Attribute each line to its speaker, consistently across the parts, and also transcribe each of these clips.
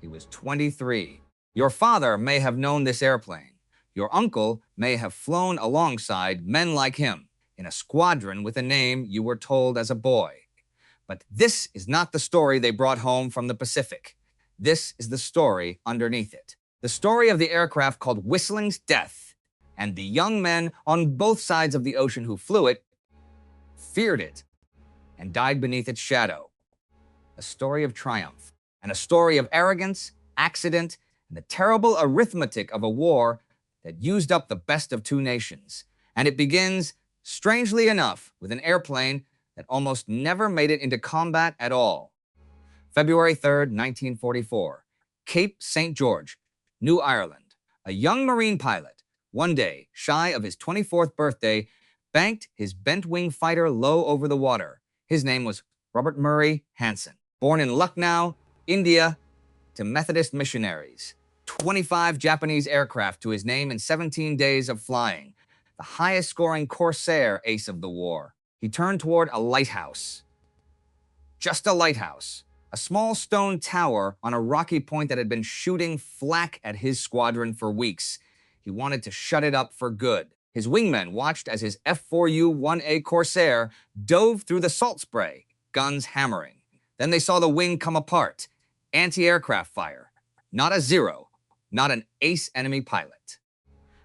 Speaker 1: He was 23. Your father may have known this airplane. Your uncle may have flown alongside men like him in a squadron with a name you were told as a boy. But this is not the story they brought home from the Pacific. This is the story underneath it. The story of the aircraft called Whistling's death, and the young men on both sides of the ocean who flew it feared it and died beneath its shadow. A story of triumph, and a story of arrogance, accident, and the terrible arithmetic of a war that used up the best of two nations. And it begins, strangely enough, with an airplane that almost never made it into combat at all. February 3rd, 1944, Cape St. George, New Ireland. A young Marine pilot, one day shy of his 24th birthday, banked his bent-wing fighter low over the water. His name was Robert Murray Hansen. Born in Lucknow, India, to Methodist missionaries. 25 Japanese aircraft to his name in 17 days of flying. The highest-scoring Corsair ace of the war. He turned toward a lighthouse. Just a lighthouse. A small stone tower on a rocky point that had been shooting flak at his squadron for weeks. He wanted to shut it up for good. His wingmen watched as his F4U Corsair dove through the salt spray, guns hammering. Then they saw the wing come apart. Anti-aircraft fire. Not a Zero. Not an ace enemy pilot.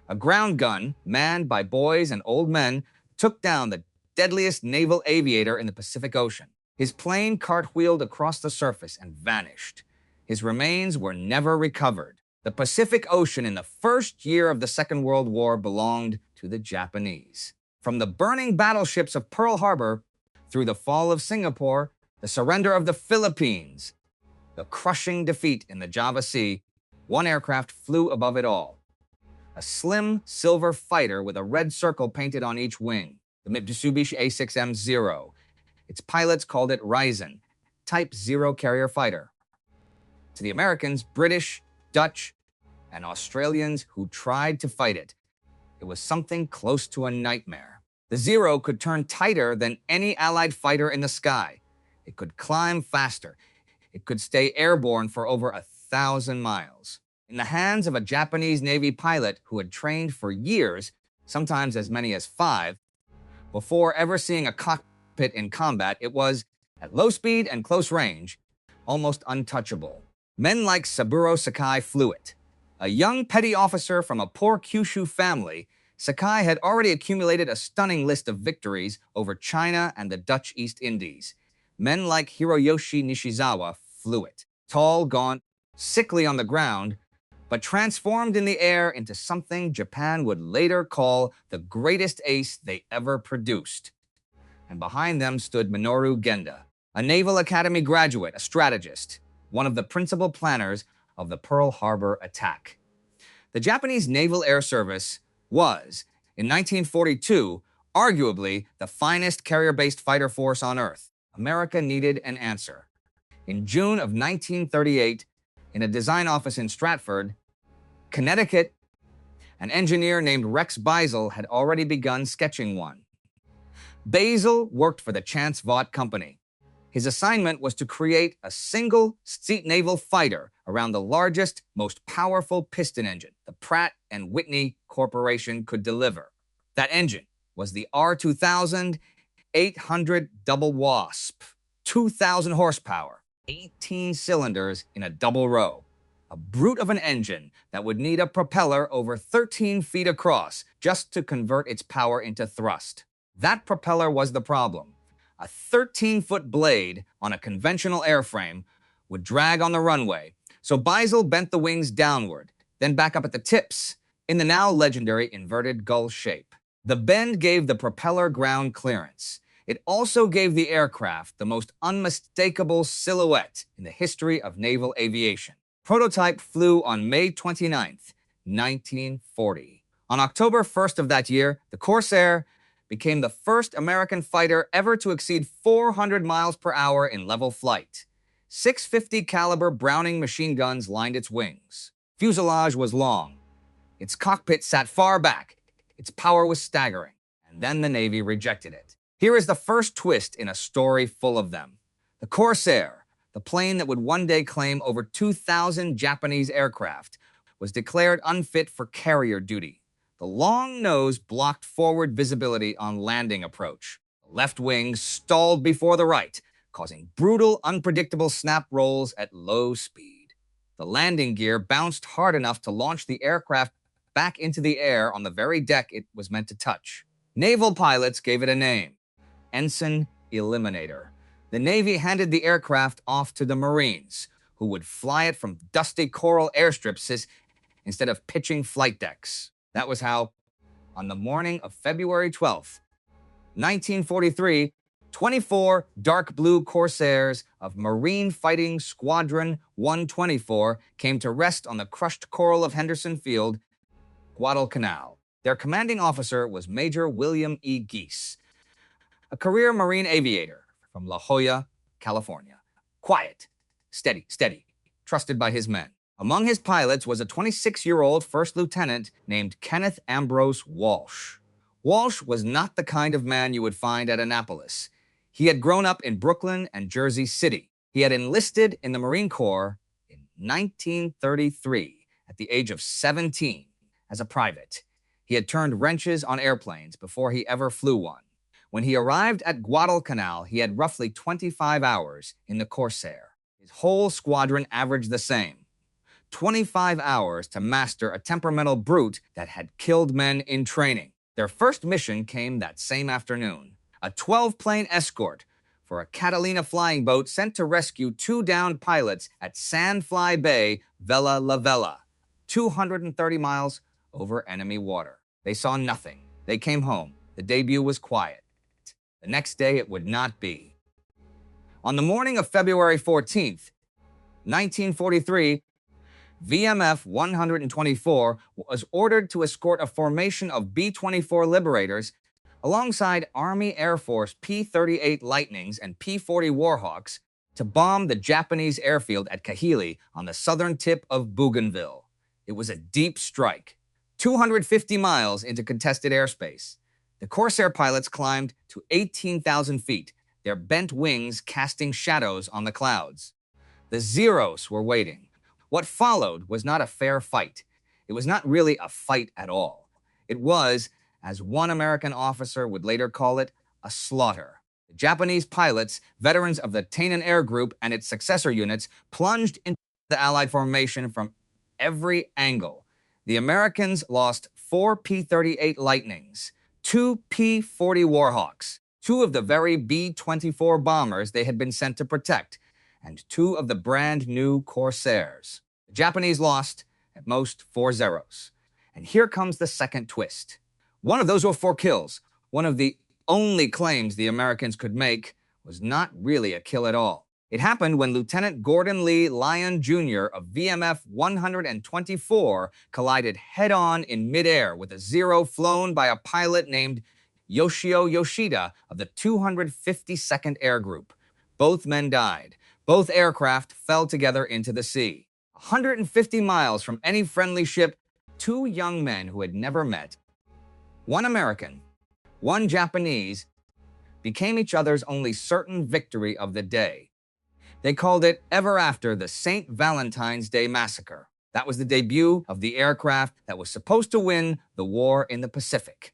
Speaker 1: A ground gun, manned by boys and old men, took down the deadliest naval aviator in the Pacific Ocean. His plane cartwheeled across the surface and vanished. His remains were never recovered. The Pacific Ocean in the first year of the Second World War belonged to the Japanese. From the burning battleships of Pearl Harbor, through the fall of Singapore, the surrender of the Philippines, the crushing defeat in the Java Sea, one aircraft flew above it all. A slim silver fighter with a red circle painted on each wing, the Mitsubishi A6M-0. Its pilots called it Ryzen, Type 0 carrier fighter. To the Americans, British, Dutch, and Australians who tried to fight it, it was something close to a nightmare. The Zero could turn tighter than any Allied fighter in the sky. It could climb faster. It could stay airborne for over 1,000 miles. In the hands of a Japanese Navy pilot who had trained for years, sometimes as many as 5, before ever seeing a cockpit in combat, it was, at low speed and close range, almost untouchable. Men like Saburo Sakai flew it. A young petty officer from a poor Kyushu family, Sakai had already accumulated a stunning list of victories over China and the Dutch East Indies. Men like Hiroyoshi Nishizawa flew it. Tall, gaunt, sickly on the ground, but transformed in the air into something Japan would later call the greatest ace they ever produced. And behind them stood Minoru Genda, a Naval Academy graduate, a strategist, one of the principal planners of the Pearl Harbor attack. The Japanese Naval Air Service was, in 1942, arguably the finest carrier-based fighter force on Earth. America needed an answer. In June of 1938, in a design office in Stratford, Connecticut, an engineer named Rex Beisel had already begun sketching one. Beisel worked for the Chance Vought Company. His assignment was to create a single-seat naval fighter around the largest, most powerful piston engine the Pratt Whitney Corporation could deliver. That engine was the R-2800 Double Wasp, 2,000 horsepower, 18 cylinders in a double row. A brute of an engine that would need a propeller over 13 feet across just to convert its power into thrust. That propeller was the problem. A 13-foot blade on a conventional airframe would drag on the runway, so Beisel bent the wings downward, then back up at the tips, in the now legendary inverted gull shape. The bend gave the propeller ground clearance. It also gave the aircraft the most unmistakable silhouette in the history of naval aviation. Prototype flew on May 29, 1940. On October 1st of that year, the Corsair became the first American fighter ever to exceed 400 miles per hour in level flight. 650 caliber Browning machine guns lined its wings. Fuselage was long. Its cockpit sat far back. Its power was staggering. And then the Navy rejected it. Here is the first twist in a story full of them. The Corsair, the plane that would one day claim over 2,000 Japanese aircraft, was declared unfit for carrier duty. The long nose blocked forward visibility on landing approach. The left wing stalled before the right, causing brutal, unpredictable snap rolls at low speed. The landing gear bounced hard enough to launch the aircraft back into the air on the very deck it was meant to touch. Naval pilots gave it a name: Ensign Eliminator. The Navy handed the aircraft off to the Marines, who would fly it from dusty coral airstrips instead of pitching flight decks. That was how, on the morning of February 12th, 1943, 24 dark blue Corsairs of Marine Fighting Squadron 124 came to rest on the crushed coral of Henderson Field, Guadalcanal. Their commanding officer was Major William E. Geese, a career Marine aviator from La Jolla, California. Quiet, steady, trusted by his men. Among his pilots was a 26-year-old first lieutenant named Kenneth Ambrose Walsh. Walsh was not the kind of man you would find at Annapolis. He had grown up in Brooklyn and Jersey City. He had enlisted in the Marine Corps in 1933 at the age of 17 as a private. He had turned wrenches on airplanes before he ever flew one. When he arrived at Guadalcanal, he had roughly 25 hours in the Corsair. His whole squadron averaged the same: 25 hours to master a temperamental brute that had killed men in training. Their first mission came that same afternoon: a 12-plane escort for a Catalina flying boat sent to rescue 2 downed pilots at Sandfly Bay, Vella La Vella, 230 miles over enemy water. They saw nothing. They came home. The debut was quiet. The next day it would not be. On the morning of February 14th, 1943, VMF 124 was ordered to escort a formation of B-24 Liberators alongside Army Air Force P-38 Lightnings and P-40 Warhawks to bomb the Japanese airfield at Kahili on the southern tip of Bougainville. It was a deep strike, 250 miles into contested airspace. The Corsair pilots climbed to 18,000 feet, their bent wings casting shadows on the clouds. The Zeros were waiting. What followed was not a fair fight. It was not really a fight at all. It was, as one American officer would later call it, a slaughter. The Japanese pilots, veterans of the Tainan Air Group and its successor units, plunged into the Allied formation from every angle. The Americans lost 4 P-38 Lightnings, 2 P-40 Warhawks, 2 of the very B-24 bombers they had been sent to protect, and 2 of the brand-new Corsairs. The Japanese lost, at most, 4 Zeros. And here comes the second twist. One of those were 4 kills. One of the only claims the Americans could make was not really a kill at all. It happened when Lieutenant Gordon Lee Lyon Jr. of VMF 124 collided head-on in midair with a Zero flown by a pilot named Yoshio Yoshida of the 252nd Air Group. Both men died. Both aircraft fell together into the sea. 150 miles from any friendly ship, 2 young men who had never met, one American, one Japanese, became each other's only certain victory of the day. They called it ever after the St. Valentine's Day Massacre. That was the debut of the aircraft that was supposed to win the war in the Pacific.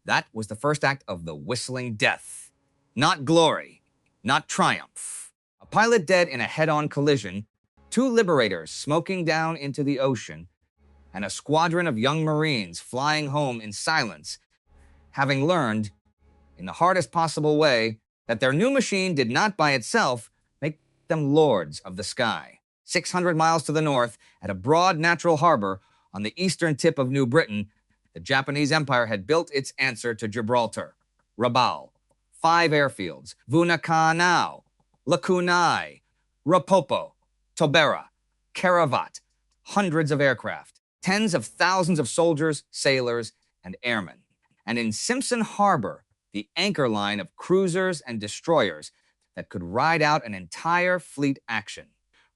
Speaker 1: That was the first act of the Whistling Death. Not glory, not triumph. A pilot dead in a head-on collision, 2 Liberators smoking down into the ocean, and a squadron of young Marines flying home in silence, having learned, in the hardest possible way, that their new machine did not by itself make them lords of the sky. 600 miles to the north, at a broad natural harbor on the eastern tip of New Britain, the Japanese Empire had built its answer to Gibraltar: Rabaul, 5 airfields, Vunacanao, Lakunai, Rapopo, Tobera, Karavat, hundreds of aircraft, tens of thousands of soldiers, sailors, and airmen. And in Simpson Harbor, the anchor line of cruisers and destroyers that could ride out an entire fleet action.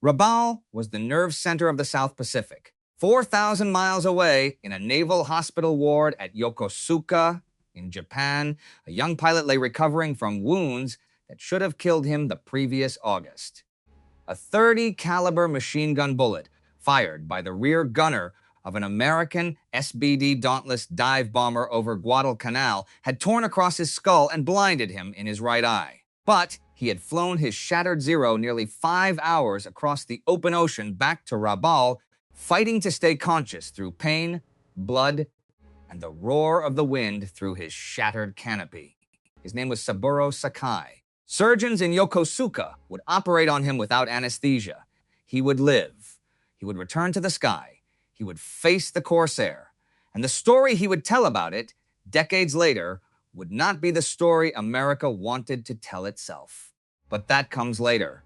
Speaker 1: Rabaul was the nerve center of the South Pacific. 4,000 miles away, in a naval hospital ward at Yokosuka in Japan, a young pilot lay recovering from wounds that should have killed him the previous August. A 30 caliber machine gun bullet fired by the rear gunner of an American SBD Dauntless dive bomber over Guadalcanal had torn across his skull and blinded him in his right eye. But he had flown his shattered Zero nearly 5 hours across the open ocean back to Rabaul, fighting to stay conscious through pain, blood, and the roar of the wind through his shattered canopy. His name was Saburo Sakai. Surgeons in Yokosuka would operate on him without anesthesia. He would live. He would return to the sky. He would face the Corsair. And the story he would tell about it, decades later, would not be the story America wanted to tell itself. But that comes later.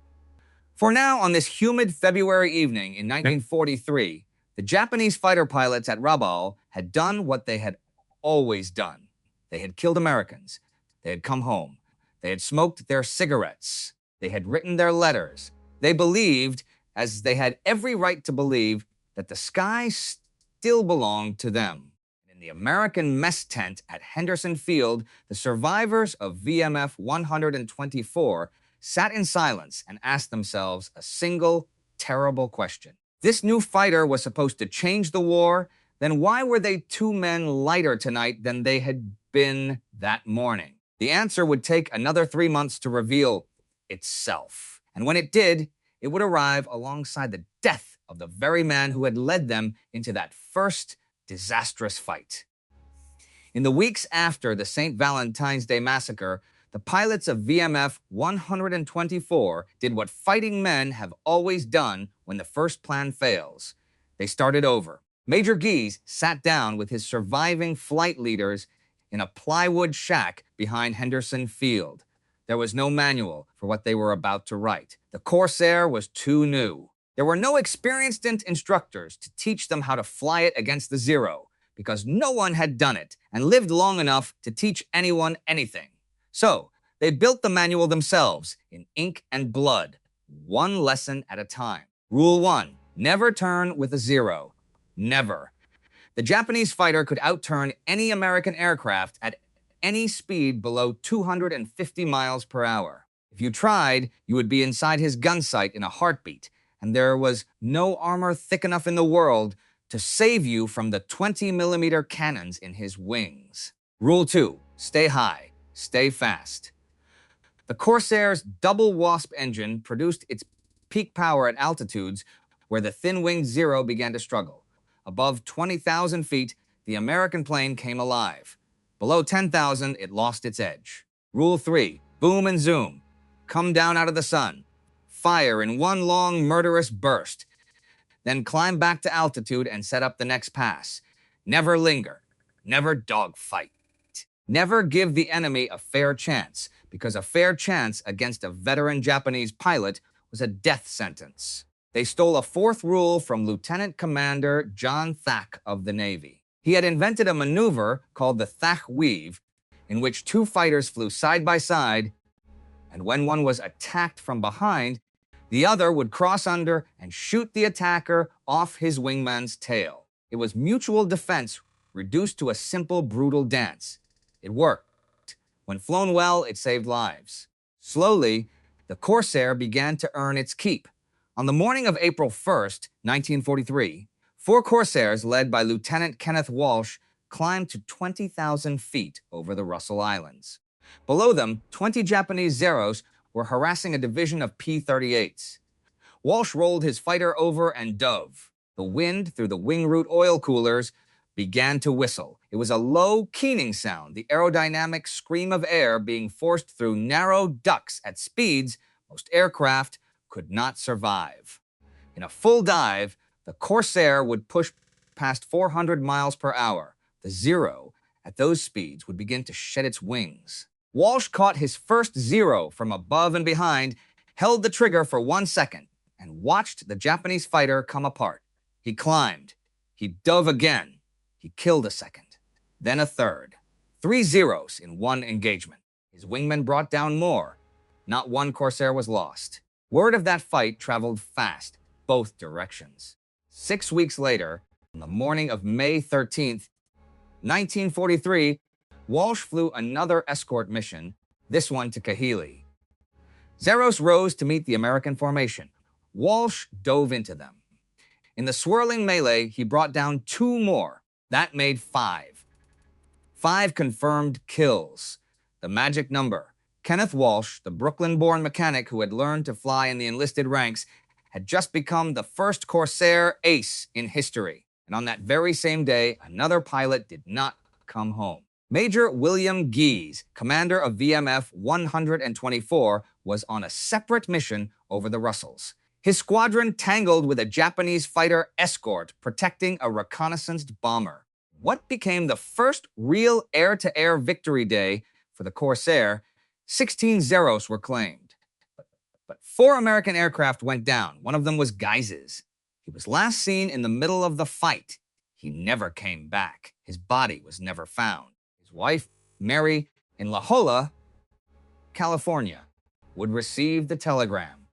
Speaker 1: For now, on this humid February evening in 1943, the Japanese fighter pilots at Rabaul had done what they had always done. They had killed Americans. They had come home. They had smoked their cigarettes. They had written their letters. They believed, as they had every right to believe, that the sky still belonged to them. In the American mess tent at Henderson Field, the survivors of VMF 124 sat in silence and asked themselves a single, terrible question. This new fighter was supposed to change the war, then why were they 2 men lighter tonight than they had been that morning? The answer would take another 3 months to reveal itself. And when it did, it would arrive alongside the death of the very man who had led them into that first disastrous fight. In the weeks after the St. Valentine's Day massacre, the pilots of VMF 124 did what fighting men have always done when the first plan fails. They started over. Major Gies sat down with his surviving flight leaders in a plywood shack behind Henderson Field. There was no manual for what they were about to write. The Corsair was too new. There were no experienced instructors to teach them how to fly it against the Zero, because no one had done it and lived long enough to teach anyone anything. So, they built the manual themselves in ink and blood, one lesson at a time. Rule 1, never turn with a Zero. Never. The Japanese fighter could outturn any American aircraft at any speed below 250 miles per hour. If you tried, you would be inside his gun sight in a heartbeat, and there was no armor thick enough in the world to save you from the 20mm cannons in his wings. Rule 2, stay high, stay fast. The Corsair's double Wasp engine produced its peak power at altitudes where the thin-winged Zero began to struggle. Above 20,000 feet, the American plane came alive. Below 10,000, it lost its edge. Rule 3, boom and zoom. Come down out of the sun. Fire in one long, murderous burst. Then climb back to altitude and set up the next pass. Never linger. Never dogfight. Never give the enemy a fair chance, because a fair chance against a veteran Japanese pilot was a death sentence. They stole a 4th rule from Lieutenant Commander John Thack of the Navy. He had invented a maneuver called the Thack Weave, in which 2 fighters flew side by side, and when one was attacked from behind, the other would cross under and shoot the attacker off his wingman's tail. It was mutual defense reduced to a simple, brutal dance. It worked. When flown well, it saved lives. Slowly, the Corsair began to earn its keep. On the morning of April 1st, 1943, 4 Corsairs led by Lieutenant Kenneth Walsh climbed to 20,000 feet over the Russell Islands. Below them, 20 Japanese Zeros were harassing a division of P-38s. Walsh rolled his fighter over and dove. The wind through the wing root oil coolers began to whistle. It was a low, keening sound, the aerodynamic scream of air being forced through narrow ducts at speeds most aircraft could not survive. In a full dive, the Corsair would push past 400 miles per hour. The Zero, at those speeds, would begin to shed its wings. Walsh caught his first Zero from above and behind, held the trigger for 1 second, and watched the Japanese fighter come apart. He climbed. He dove again. He killed a second. Then a third. 3 Zeros in one engagement. His wingmen brought down more. Not one Corsair was lost. Word of that fight traveled fast, both directions. 6 weeks later, on the morning of May 13th, 1943, Walsh flew another escort mission, this one to Kahili. Zeros rose to meet the American formation. Walsh dove into them. In the swirling melee, he brought down 2 more. That made 5. 5 confirmed kills. The magic number. Kenneth Walsh, the Brooklyn-born mechanic who had learned to fly in the enlisted ranks, had just become the first Corsair ace in history. And on that very same day, another pilot did not come home. Major William Gies, commander of VMF 124, was on a separate mission over the Russells. His squadron tangled with a Japanese fighter escort protecting a reconnaissance bomber. What became the first real air-to-air victory day for the Corsair, 16 Zeros were claimed. But 4 American aircraft went down. One of them was Gies's. He was last seen in the middle of the fight. He never came back. His body was never found. His wife, Mary, in La Jolla, California, would receive the telegram.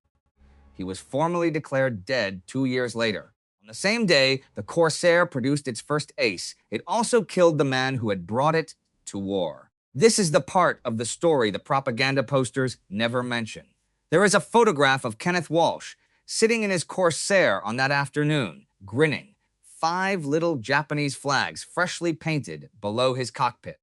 Speaker 1: He was formally declared dead 2 years later. On the same day, the Corsair produced its first ace. It also killed the man who had brought it to war. This is the part of the story the propaganda posters never mention. There is a photograph of Kenneth Walsh sitting in his Corsair on that afternoon, grinning. 5 little Japanese flags freshly painted below his cockpit.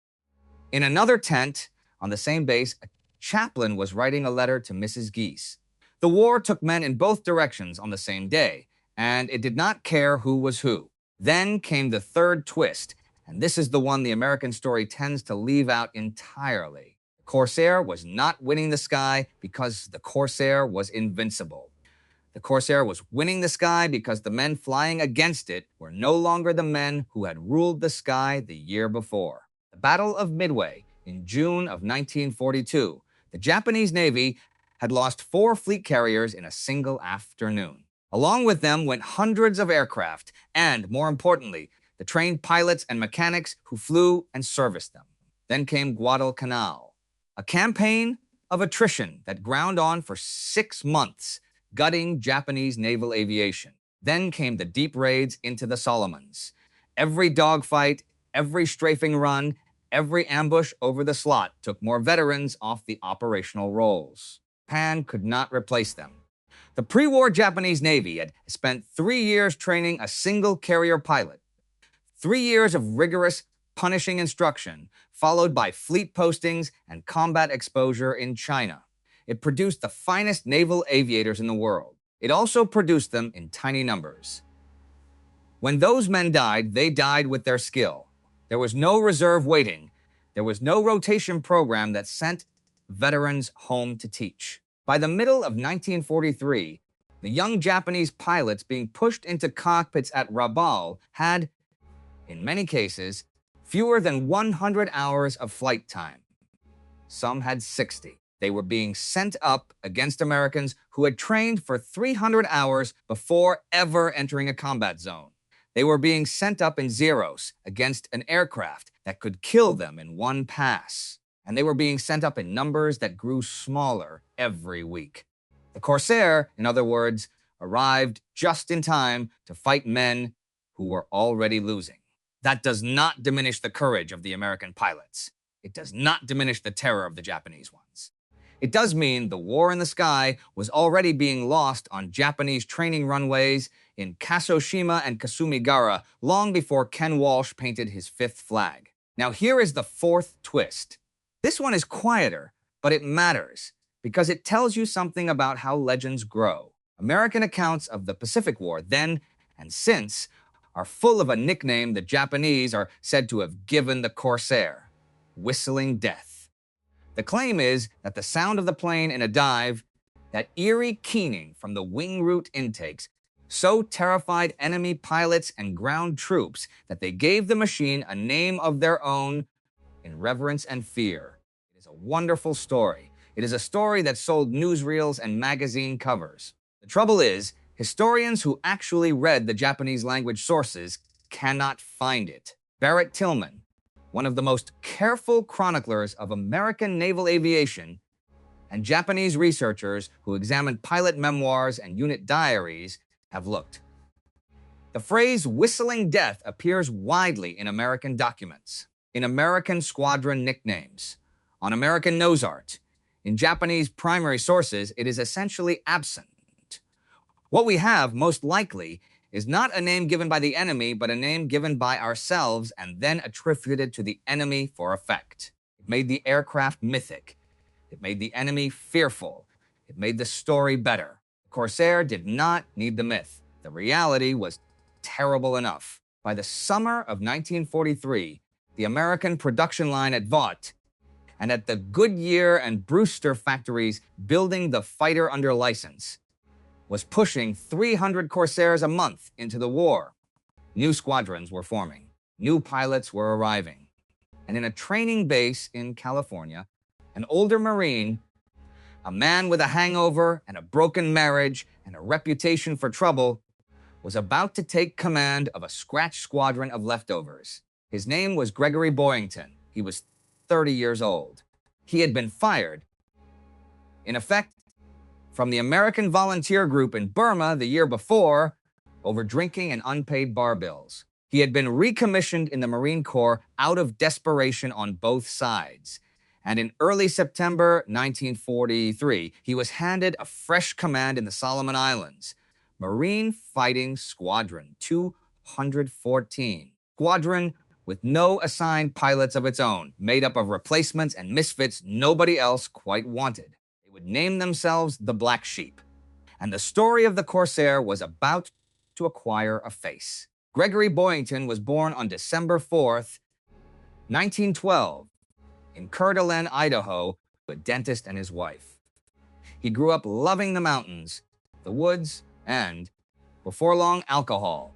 Speaker 1: In another tent, on the same base, a chaplain was writing a letter to Mrs. Gies. The war took men in both directions on the same day, and it did not care who was who. Then came the third twist, and this is the one the American story tends to leave out entirely. The Corsair was not winning the sky because the Corsair was invincible. The Corsair was winning the sky because the men flying against it were no longer the men who had ruled the sky the year before. The Battle of Midway in June of 1942, the Japanese Navy had lost 4 fleet carriers in a single afternoon. Along with them went hundreds of aircraft and, more importantly, the trained pilots and mechanics who flew and serviced them. Then came Guadalcanal, a campaign of attrition that ground on for 6 months, gutting Japanese naval aviation. Then came the deep raids into the Solomons. Every dogfight, every strafing run, every ambush over the slot took more veterans off the operational rolls. Japan could not replace them. The pre-war Japanese Navy had spent 3 years training a single carrier pilot. 3 years of rigorous, punishing instruction, followed by fleet postings and combat exposure in China. It produced the finest naval aviators in the world. It also produced them in tiny numbers. When those men died, they died with their skill. There was no reserve waiting. There was no rotation program that sent veterans home to teach. By the middle of 1943, the young Japanese pilots being pushed into cockpits at Rabaul had, in many cases, fewer than 100 hours of flight time. Some had 60. They were being sent up against Americans who had trained for 300 hours before ever entering a combat zone. They were being sent up in Zeros against an aircraft that could kill them in one pass. And they were being sent up in numbers that grew smaller every week. The Corsair, in other words, arrived just in time to fight men who were already losing. That does not diminish the courage of the American pilots. It does not diminish the terror of the Japanese ones. It does mean the war in the sky was already being lost on Japanese training runways in Kasoshima and Kasumigara long before Ken Walsh painted his 5th flag. Now here is the 4th twist. This one is quieter, but it matters because it tells you something about how legends grow. American accounts of the Pacific War then and since are full of a nickname the Japanese are said to have given the Corsair: Whistling Death. The claim is that the sound of the plane in a dive, that eerie keening from the wing root intakes, so terrified enemy pilots and ground troops that they gave the machine a name of their own in reverence and fear. It is a wonderful story. It is a story that sold newsreels and magazine covers. The trouble is, historians who actually read the Japanese language sources cannot find it. Barrett Tillman, one of the most careful chroniclers of American naval aviation, and Japanese researchers who examined pilot memoirs and unit diaries have looked. The phrase whistling death appears widely in American documents, in American squadron nicknames, on American nose art. In Japanese primary sources, it is essentially absent. What we have, most likely, is not a name given by the enemy, but a name given by ourselves and then attributed to the enemy for effect. It made the aircraft mythic. It made the enemy fearful. It made the story better. Corsair did not need the myth. The reality was terrible enough. By the summer of 1943, the American production line at Vought and at the Goodyear and Brewster factories building the fighter under license was pushing 300 Corsairs a month into the war. New squadrons were forming. New pilots were arriving. And in a training base in California, an older Marine, a man with a hangover and a broken marriage and a reputation for trouble, was about to take command of a scratch squadron of leftovers. His name was Gregory Boyington. He was 30 years old. He had been fired, in effect, from the American Volunteer Group in Burma the year before over drinking and unpaid bar bills. He had been recommissioned in the Marine Corps out of desperation on both sides. And in early September 1943, he was handed a fresh command in the Solomon Islands, Marine Fighting Squadron 214. Squadron with no assigned pilots of its own, made up of replacements and misfits nobody else quite wanted. They would name themselves the Black Sheep. And the story of the Corsair was about to acquire a face. Gregory Boyington was born on December 4th, 1912, in Coeur d'Alene, Idaho, to a dentist and his wife. He grew up loving the mountains, the woods, and, before long, alcohol.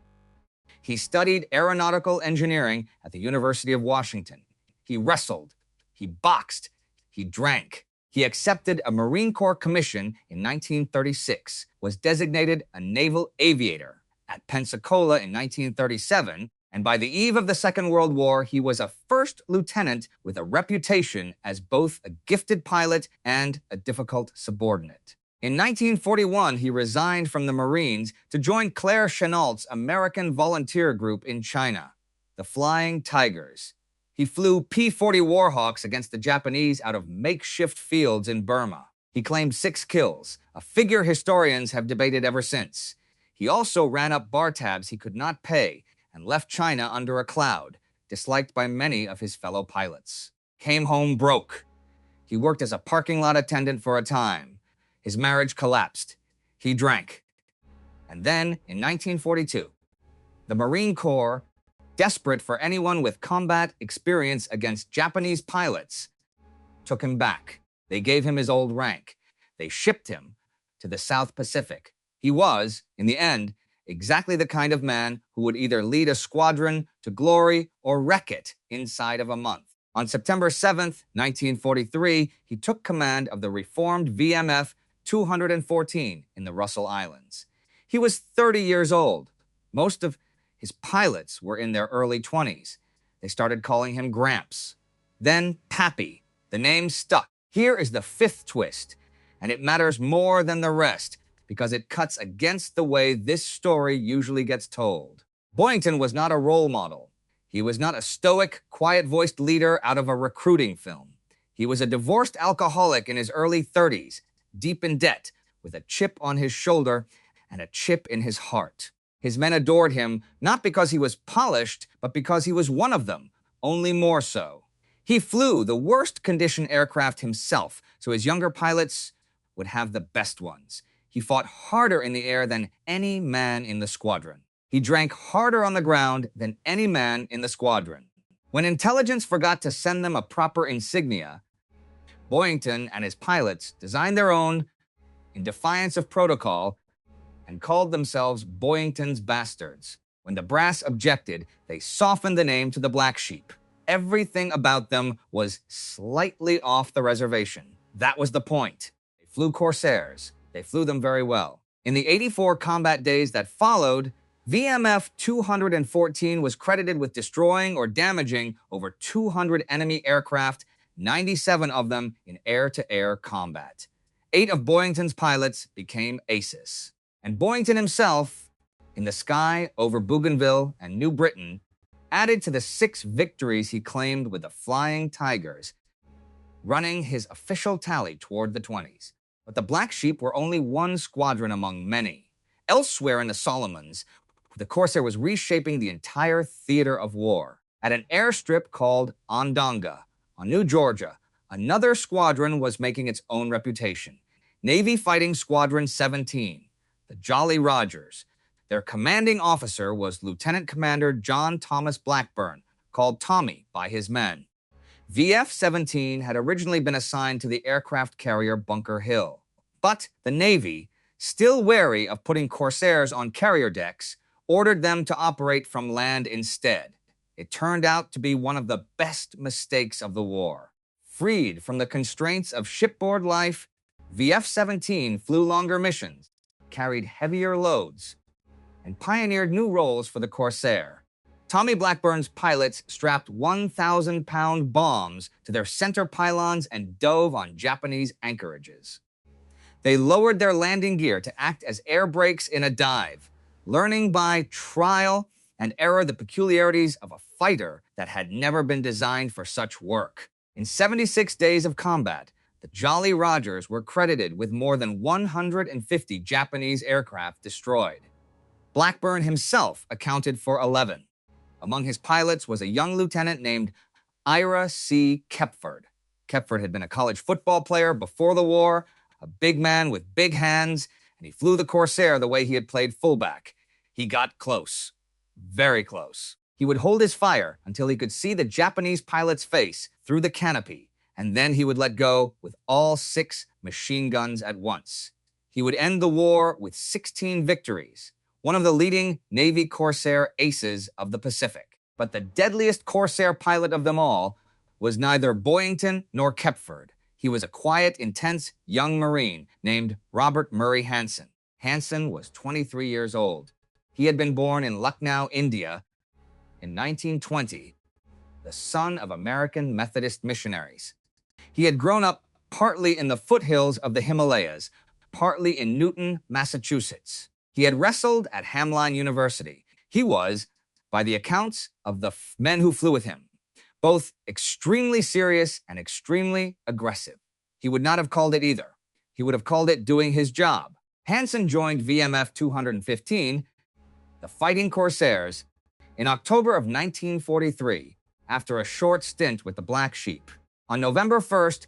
Speaker 1: He studied aeronautical engineering at the University of Washington. He wrestled, he boxed, he drank. He accepted a Marine Corps commission in 1936, was designated a naval aviator at Pensacola in 1937, and by the eve of the Second World War, he was a first lieutenant with a reputation as both a gifted pilot and a difficult subordinate. In 1941, he resigned from the Marines to join Claire Chennault's American Volunteer Group in China, the Flying Tigers. He flew P-40 Warhawks against the Japanese out of makeshift fields in Burma. He claimed 6 kills, a figure historians have debated ever since. He also ran up bar tabs he could not pay and left China under a cloud, disliked by many of his fellow pilots. Came home broke. He worked as a parking lot attendant for a time. His marriage collapsed. He drank. And then, in 1942, the Marine Corps, desperate for anyone with combat experience against Japanese pilots, took him back. They gave him his old rank. They shipped him to the South Pacific. He was, in the end, exactly the kind of man who would either lead a squadron to glory or wreck it inside of a month. On September 7th, 1943, he took command of the reformed VMF 214 in the Russell Islands. He was 30 years old. Most of his pilots were in their early 20s. They started calling him Gramps. Then Pappy. The name stuck. Here is the 5th twist, and it matters more than the rest because it cuts against the way this story usually gets told. Boyington was not a role model. He was not a stoic, quiet-voiced leader out of a recruiting film. He was a divorced alcoholic in his early 30s, deep in debt, with a chip on his shoulder and a chip in his heart. His men adored him not because he was polished, but because he was one of them, only more so. He flew the worst conditioned aircraft himself, so his younger pilots would have the best ones. He fought harder in the air than any man in the squadron. He drank harder on the ground than any man in the squadron. When intelligence forgot to send them a proper insignia, Boyington and his pilots designed their own in defiance of protocol and called themselves Boyington's Bastards. When the brass objected, they softened the name to the Black Sheep. Everything about them was slightly off the reservation. That was the point. They flew Corsairs. They flew them very well. In the 84 combat days that followed, VMF 214 was credited with destroying or damaging over 200 enemy aircraft, 97 of them in air-to-air combat. 8 of Boyington's pilots became aces. And Boyington himself, in the sky over Bougainville and New Britain, added to the 6 victories he claimed with the Flying Tigers, running his official tally toward the 20s. But the Black Sheep were only one squadron among many, Elsewhere in the Solomons, the Corsair was reshaping the entire theater of war. At an airstrip called Onondaga, on New Georgia, another squadron was making its own reputation. Navy Fighting Squadron 17, the Jolly Rogers. Their commanding officer was Lieutenant Commander John Thomas Blackburn, called Tommy by his men. VF-17 had originally been assigned to the aircraft carrier Bunker Hill. But the Navy, still wary of putting Corsairs on carrier decks, ordered them to operate from land instead. It turned out to be one of the best mistakes of the war. Freed from the constraints of shipboard life, VF-17 flew longer missions, carried heavier loads, and pioneered new roles for the Corsair. Tommy Blackburn's pilots strapped 1,000-pound bombs to their center pylons and dove on Japanese anchorages. They lowered their landing gear to act as air brakes in a dive, learning by trial and error the peculiarities of a fighter that had never been designed for such work. In 76 days of combat, the Jolly Rogers were credited with more than 150 Japanese aircraft destroyed. Blackburn himself accounted for 11. Among his pilots was a young lieutenant named Ira C. Kepford. Kepford had been a college football player before the war, a big man with big hands, and he flew the Corsair the way he had played fullback. He got close, very close. He would hold his fire until he could see the Japanese pilot's face through the canopy, and then he would let go with all 6 machine guns at once. He would end the war with 16 victories, one of the leading Navy Corsair aces of the Pacific. But the deadliest Corsair pilot of them all was neither Boyington nor Kepford. He was a quiet, intense young Marine named Robert Murray Hansen. Hansen was 23 years old. He had been born in Lucknow, India, in 1920, the son of American Methodist missionaries. He had grown up partly in the foothills of the Himalayas, partly in Newton, Massachusetts. He had wrestled at Hamline University. He was, by the accounts of the men who flew with him, both extremely serious and extremely aggressive. He would not have called it either. He would have called it doing his job. Hansen joined VMF 215, the Fighting Corsairs, in October of 1943, after a short stint with the Black Sheep. On November 1st,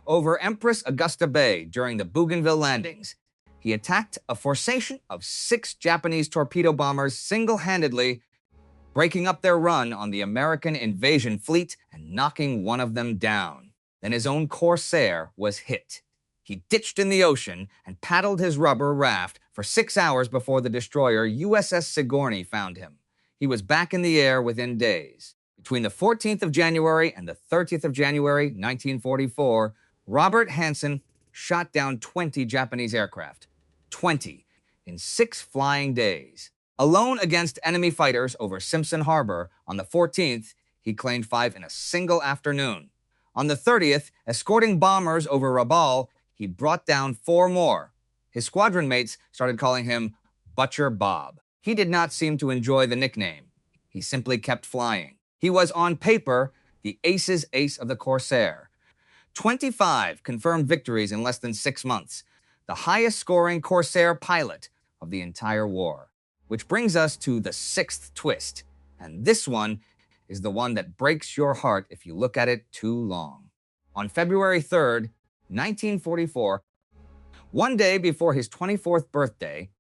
Speaker 1: over Empress Augusta Bay during the Bougainville landings, he attacked a formation of 6 Japanese torpedo bombers single-handedly, breaking up their run on the American invasion fleet and knocking one of them down. Then his own Corsair was hit. He ditched in the ocean and paddled his rubber raft for 6 hours before the destroyer USS Sigourney found him. He was back in the air within days. Between the 14th of January and the 30th of January, 1944, Robert Hansen shot down 20 Japanese aircraft. 20 in 6 flying days. Alone against enemy fighters over Simpson Harbor, on the 14th, he claimed 5 in a single afternoon. On the 30th, escorting bombers over Rabaul, he brought down 4 more. His squadron mates started calling him Butcher Bob. He did not seem to enjoy the nickname. He simply kept flying. He was, on paper, the ace's ace of the Corsair. 25 confirmed victories in less than 6 months, the highest-scoring Corsair pilot of the entire war. Which brings us to the 6th twist, and this one is the one that breaks your heart if you look at it too long. On February 3rd, 1944, one day before his 24th birthday,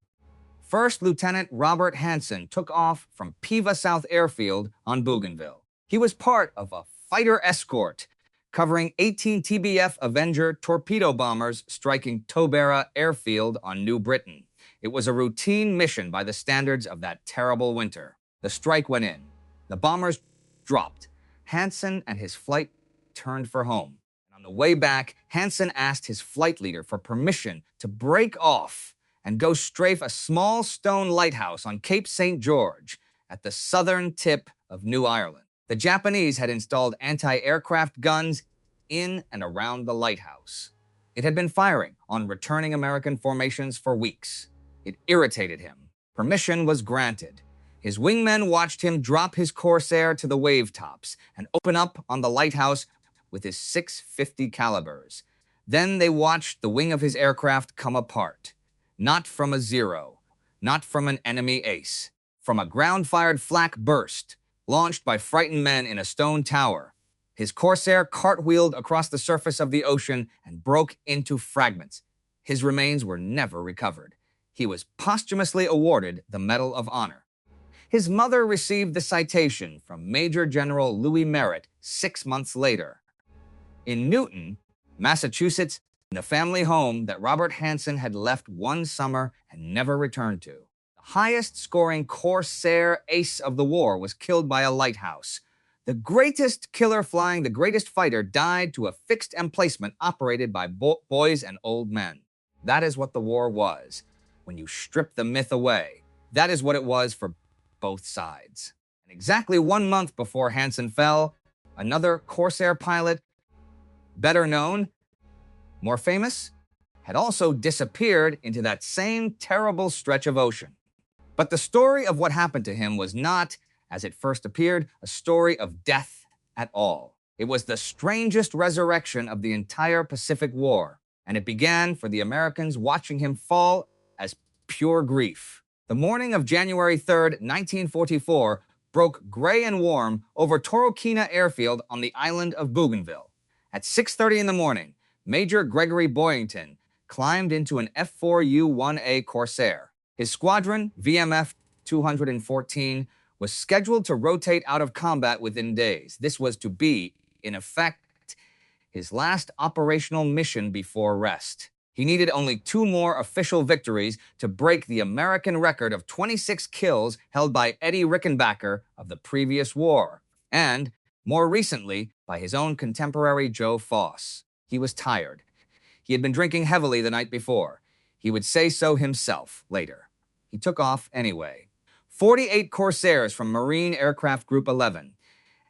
Speaker 1: First Lieutenant Robert Hansen took off from Piva South Airfield on Bougainville. He was part of a fighter escort covering 18 TBF Avenger torpedo bombers striking Tobera Airfield on New Britain. It was a routine mission by the standards of that terrible winter. The strike went in. The bombers dropped. Hansen and his flight turned for home. On the way back, Hansen asked his flight leader for permission to break off and go strafe a small stone lighthouse on Cape St. George at the southern tip of New Ireland. The Japanese had installed anti-aircraft guns in and around the lighthouse. It had been firing on returning American formations for weeks. It irritated him. Permission was granted. His wingmen watched him drop his Corsair to the wave tops and open up on the lighthouse with his 650 calibers. Then they watched the wing of his aircraft come apart. Not from a 0, not from an enemy ace. From a ground-fired flak burst, launched by frightened men in a stone tower, his Corsair cartwheeled across the surface of the ocean and broke into fragments. His remains were never recovered. He was posthumously awarded the Medal of Honor. His mother received the citation from Major General Louis Merritt 6 months later. In Newton, Massachusetts, in the family home that Robert Hansen had left one summer and never returned to, the highest-scoring Corsair ace of the war was killed by a lighthouse. The greatest killer flying the greatest fighter died to a fixed emplacement operated by boys and old men. That is what the war was. When you strip the myth away, that is what it was for both sides. And exactly 1 month before Hansen fell, another Corsair pilot, better known, more famous, had also disappeared into that same terrible stretch of ocean. But the story of what happened to him was not, as it first appeared, a story of death at all. It was the strangest resurrection of the entire Pacific War, and it began for the Americans watching him fall as pure grief. The morning of January 3rd, 1944, broke gray and warm over Torokina Airfield on the island of Bougainville. At 6:30 in the morning, Major Gregory Boyington climbed into an F4U Corsair. His squadron, VMF 214, was scheduled to rotate out of combat within days. This was to be, in effect, his last operational mission before rest. He needed only 2 more official victories to break the American record of 26 kills held by Eddie Rickenbacker of the previous war, and, more recently, by his own contemporary Joe Foss. He was tired. He had been drinking heavily the night before. He would say so himself later. He took off anyway. 48 Corsairs from Marine Aircraft Group 11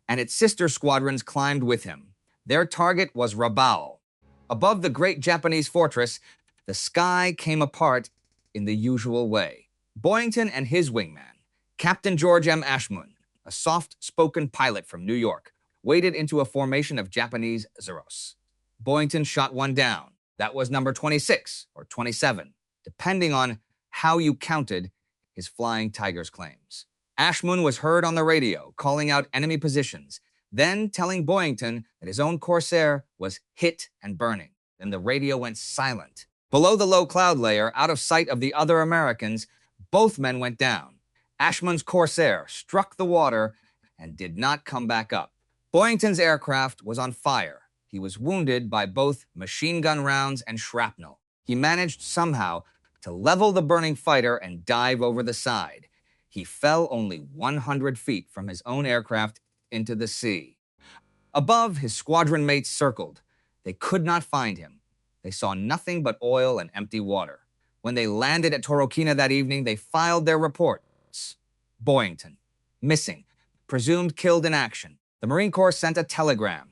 Speaker 1: and its sister squadrons climbed with him. Their target was Rabaul. Above the great Japanese fortress, the sky came apart in the usual way. Boyington and his wingman, Captain George M. Ashmun, a soft-spoken pilot from New York, waded into a formation of Japanese Zeros. Boyington shot one down. That was number 26 or 27, depending on how you counted his Flying Tiger's claims. Ashmun was heard on the radio, calling out enemy positions, then telling Boyington that his own Corsair was hit and burning. Then the radio went silent. Below the low cloud layer, out of sight of the other Americans, both men went down. Ashmun's Corsair struck the water and did not come back up. Boyington's aircraft was on fire. He was wounded by both machine gun rounds and shrapnel. He managed somehow to level the burning fighter and dive over the side. He fell only 100 feet from his own aircraft into the sea. Above, his squadron mates circled. They could not find him. They saw nothing but oil and empty water. When they landed at Torokina that evening, they filed their reports. Boyington, missing, presumed killed in action. The Marine Corps sent a telegram.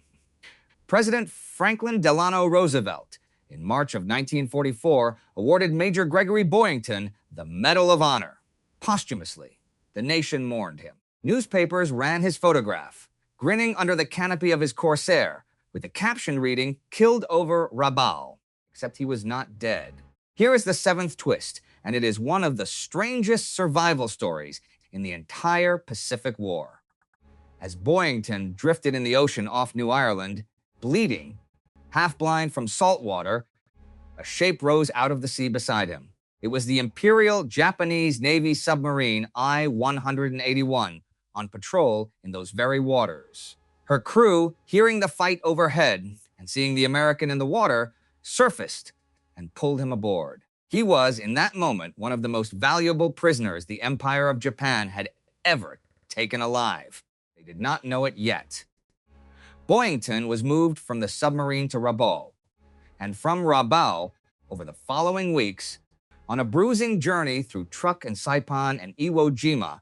Speaker 1: President Franklin Delano Roosevelt, in March of 1944, awarded Major Gregory Boyington the Medal of Honor. Posthumously, the nation mourned him. Newspapers ran his photograph, grinning under the canopy of his Corsair, with the caption reading, "Killed over Rabaul," except he was not dead. Here is the 7th twist, and it is one of the strangest survival stories in the entire Pacific War. As Boyington drifted in the ocean off New Ireland, bleeding, half-blind from salt water, a shape rose out of the sea beside him. It was the Imperial Japanese Navy submarine I-181 on patrol in those very waters. Her crew, hearing the fight overhead and seeing the American in the water, surfaced and pulled him aboard. He was, in that moment, one of the most valuable prisoners the Empire of Japan had ever taken alive. They did not know it yet. Boyington was moved from the submarine to Rabaul, and from Rabaul, over the following weeks, on a bruising journey through Truk and Saipan and Iwo Jima,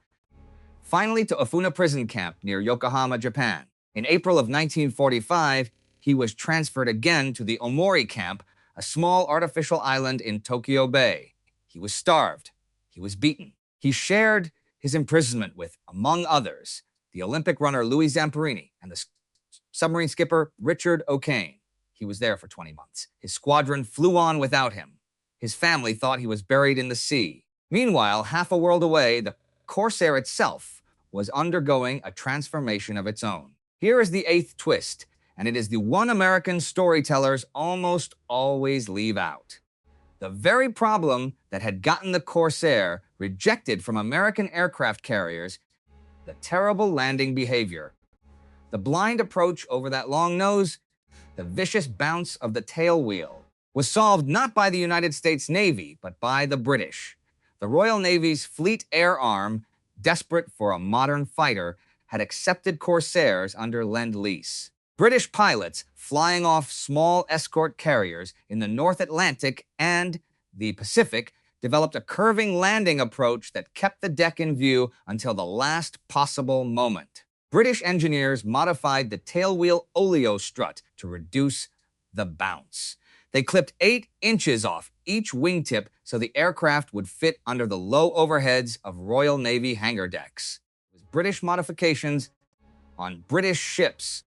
Speaker 1: finally to Ofuna prison camp near Yokohama, Japan. In April of 1945, he was transferred again to the Omori camp, a small artificial island in Tokyo Bay. He was starved. He was beaten. He shared his imprisonment with, among others, the Olympic runner Louis Zamperini and the submarine skipper Richard O'Kane. He was there for 20 months. His squadron flew on without him. His family thought he was buried in the sea. Meanwhile, half a world away, the Corsair itself was undergoing a transformation of its own. Here is the eighth twist, and it is the one American storytellers almost always leave out. The very problem that had gotten the Corsair rejected from American aircraft carriers, the terrible landing behavior. The blind approach over that long nose, the vicious bounce of the tail wheel, was solved not by the United States Navy, but by the British. The Royal Navy's Fleet Air Arm, desperate for a modern fighter, had accepted Corsairs under Lend-Lease. British pilots flying off small escort carriers in the North Atlantic and the Pacific developed a curving landing approach that kept the deck in view until the last possible moment. British engineers modified the tailwheel oleo strut to reduce the bounce. They clipped 8 inches off each wingtip so the aircraft would fit under the low overheads of Royal Navy hangar decks. It was British modifications on British ships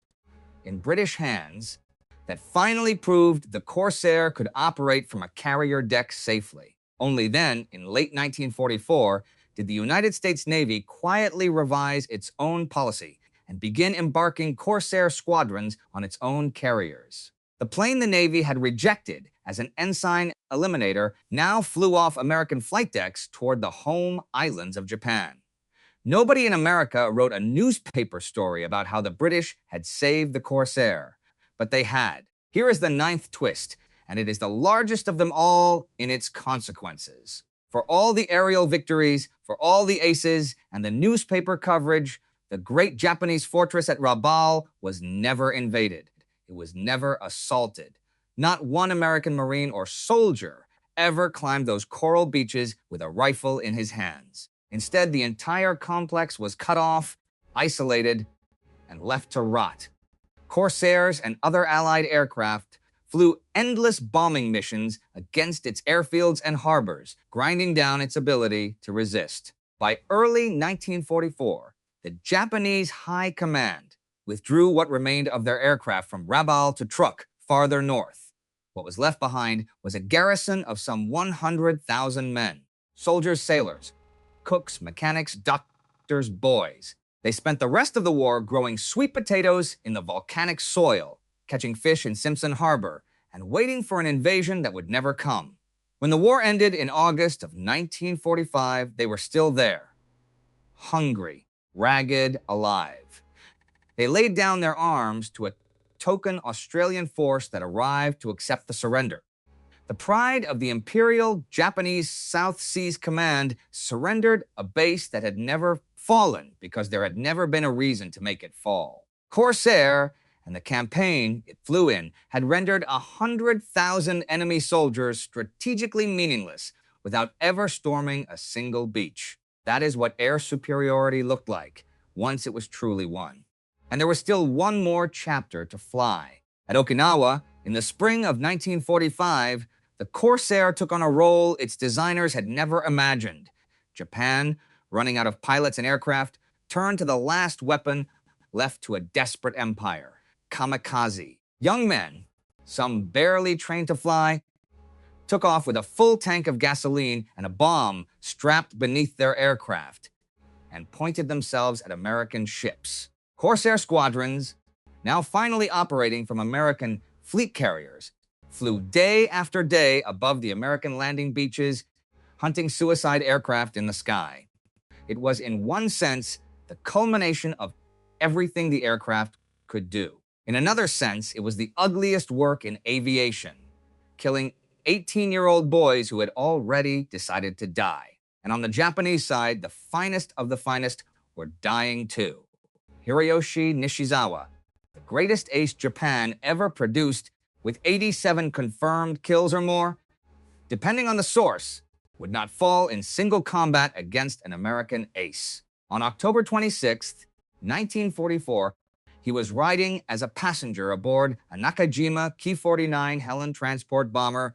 Speaker 1: in British hands that finally proved the Corsair could operate from a carrier deck safely. Only then, in late 1944, did the United States Navy quietly revise its own policy and begin embarking Corsair squadrons on its own carriers. The plane the Navy had rejected as an ensign eliminator now flew off American flight decks toward the home islands of Japan. Nobody in America wrote a newspaper story about how the British had saved the Corsair, but they had. Here is the ninth twist, and it is the largest of them all in its consequences. For all the aerial victories, for all the aces, and the newspaper coverage, the great Japanese fortress at Rabaul was never invaded. It was never assaulted. Not one American Marine or soldier ever climbed those coral beaches with a rifle in his hands. Instead, the entire complex was cut off, isolated, and left to rot. Corsairs and other Allied aircraft flew endless bombing missions against its airfields and harbors, grinding down its ability to resist. By early 1944, the Japanese High Command withdrew what remained of their aircraft from Rabaul to Truk, farther north. What was left behind was a garrison of some 100,000 men, soldiers, sailors, cooks, mechanics, doctors, boys. They spent the rest of the war growing sweet potatoes in the volcanic soil, catching fish in Simpson Harbor, and waiting for an invasion that would never come. When the war ended in August of 1945, they were still there, hungry, ragged, alive. They laid down their arms to a token Australian force that arrived to accept the surrender. The pride of the Imperial Japanese South Seas Command surrendered a base that had never fallen because there had never been a reason to make it fall. Corsair and the campaign it flew in had rendered 100,000 enemy soldiers strategically meaningless without ever storming a single beach. That is what air superiority looked like once it was truly won. And there was still one more chapter to fly. At Okinawa, in the spring of 1945, the Corsair took on a role its designers had never imagined. Japan, running out of pilots and aircraft, turned to the last weapon left to a desperate empire: kamikaze. Young men, some barely trained to fly, took off with a full tank of gasoline and a bomb strapped beneath their aircraft and pointed themselves at American ships. Corsair squadrons, now finally operating from American fleet carriers, flew day after day above the American landing beaches, hunting suicide aircraft in the sky. It was, in one sense, the culmination of everything the aircraft could do. In another sense, it was the ugliest work in aviation, killing 18-year-old boys who had already decided to die. And on the Japanese side, the finest of the finest were dying too. Hiroyoshi Nishizawa, the greatest ace Japan ever produced, with 87 confirmed kills or more, depending on the source, would not fall in single combat against an American ace. On October 26, 1944, he was riding as a passenger aboard a Nakajima Ki-49 Helen transport bomber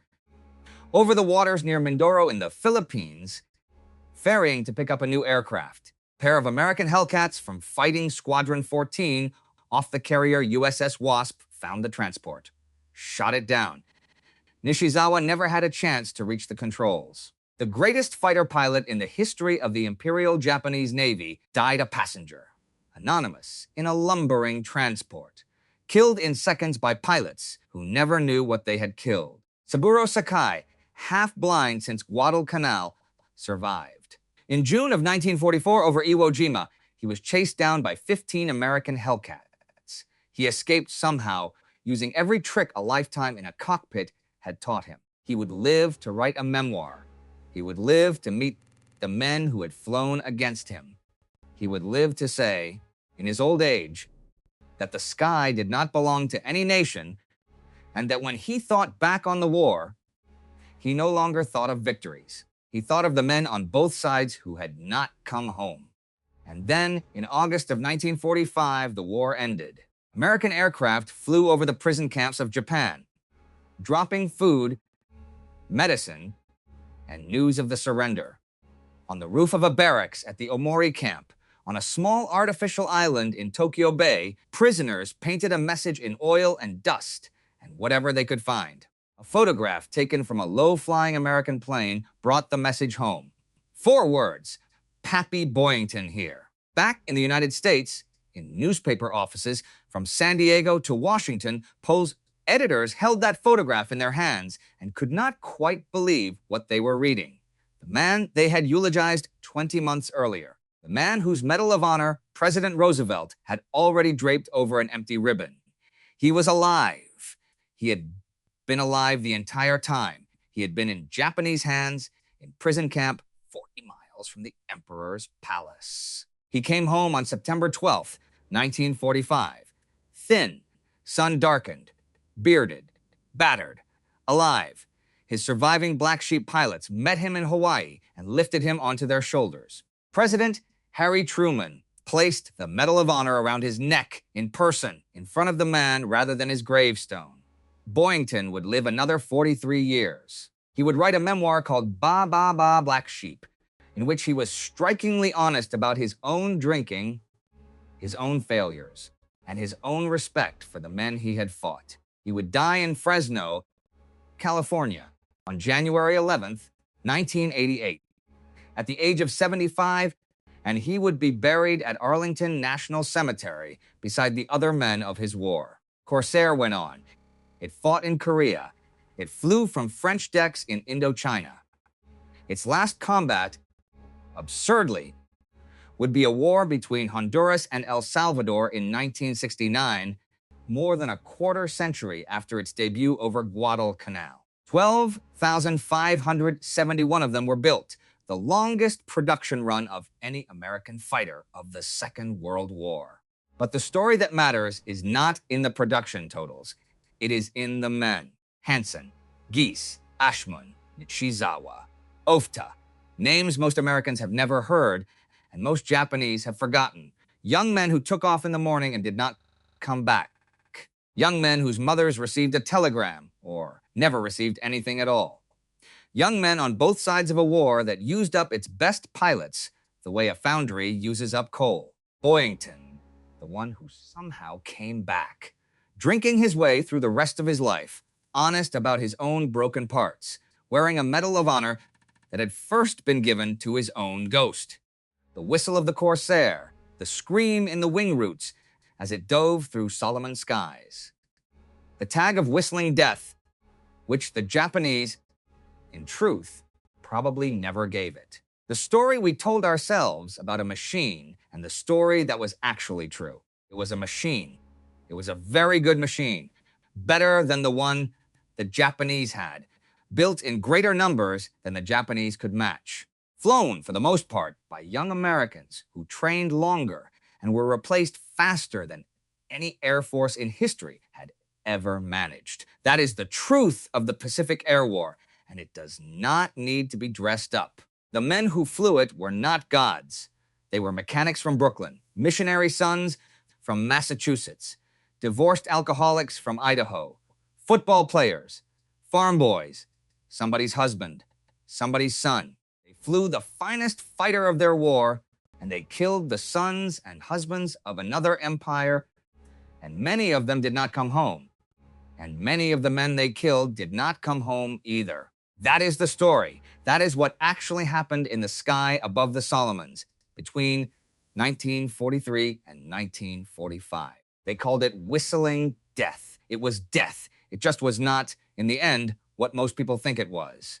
Speaker 1: over the waters near Mindoro in the Philippines, ferrying to pick up a new aircraft. A pair of American Hellcats from Fighting Squadron 14 off the carrier USS Wasp found the transport, shot it down. Nishizawa never had a chance to reach the controls. The greatest fighter pilot in the history of the Imperial Japanese Navy died a passenger, anonymous, in a lumbering transport, killed in seconds by pilots who never knew what they had killed. Saburo Sakai, half blind since Guadalcanal, survived. In June of 1944 over Iwo Jima, he was chased down by 15 American Hellcats. He escaped somehow, using every trick a lifetime in a cockpit had taught him. He would live to write a memoir. He would live to meet the men who had flown against him. He would live to say, in his old age, that the sky did not belong to any nation, and that when he thought back on the war, he no longer thought of victories. He thought of the men on both sides who had not come home. And then, in August of 1945, the war ended. American aircraft flew over the prison camps of Japan, dropping food, medicine, and news of the surrender. On the roof of a barracks at the Omori camp, on a small artificial island in Tokyo Bay, prisoners painted a message in oil and dust and whatever they could find. A photograph taken from a low-flying American plane brought the message home. 4 words, Pappy Boyington here. Back in the United States, in newspaper offices from San Diego to Washington, Poe's editors held that photograph in their hands and could not quite believe what they were reading. The man they had eulogized 20 months earlier. The man whose Medal of Honor President Roosevelt had already draped over an empty ribbon. He was alive. He had been alive the entire time. He had been in Japanese hands in prison camp 40 miles from the Emperor's palace. He came home on September 12th, 1945. Thin, sun-darkened, bearded, battered, alive. His surviving Black Sheep pilots met him in Hawaii and lifted him onto their shoulders. President Harry Truman placed the Medal of Honor around his neck in person, in front of the man rather than his gravestone. Boyington would live another 43 years. He would write a memoir called Ba Ba Ba Black Sheep, in which he was strikingly honest about his own drinking, his own failures, and his own respect for the men he had fought. He would die in Fresno, California, on January 11th, 1988, at the age of 75, and he would be buried at Arlington National Cemetery beside the other men of his war. Corsair went on. It fought in Korea. It flew from French decks in Indochina. Its last combat, absurdly, would be a war between Honduras and El Salvador in 1969, more than a quarter century after its debut over Guadalcanal. 12,571 of them were built, the longest production run of any American fighter of the Second World War. But the story that matters is not in the production totals. It is in the men. Hansen, Geese, Ashmun, Nishizawa, Ofta, names most Americans have never heard and most Japanese have forgotten. Young men who took off in the morning and did not come back. Young men whose mothers received a telegram or never received anything at all. Young men on both sides of a war that used up its best pilots the way a foundry uses up coal. Boyington, the one who somehow came back, drinking his way through the rest of his life, honest about his own broken parts, wearing a Medal of Honor that had first been given to his own ghost. The whistle of the Corsair, the scream in the wing roots as it dove through Solomon skies. The tag of whistling death, which the Japanese, in truth, probably never gave it. The story we told ourselves about a machine and the story that was actually true. It was a machine. It was a very good machine, better than the one the Japanese had, built in greater numbers than the Japanese could match. Flown, for the most part, by young Americans who trained longer and were replaced faster than any Air Force in history had ever managed. That is the truth of the Pacific Air War, and it does not need to be dressed up. The men who flew it were not gods. They were mechanics from Brooklyn, missionary sons from Massachusetts, divorced alcoholics from Idaho, football players, farm boys, somebody's husband, somebody's son. They flew the finest fighter of their war, and they killed the sons and husbands of another empire, and many of them did not come home. And many of the men they killed did not come home either. That is the story. That is what actually happened in the sky above the Solomons between 1943 and 1945. They called it whistling death. It was death. It just was not, in the end, what most people think it was.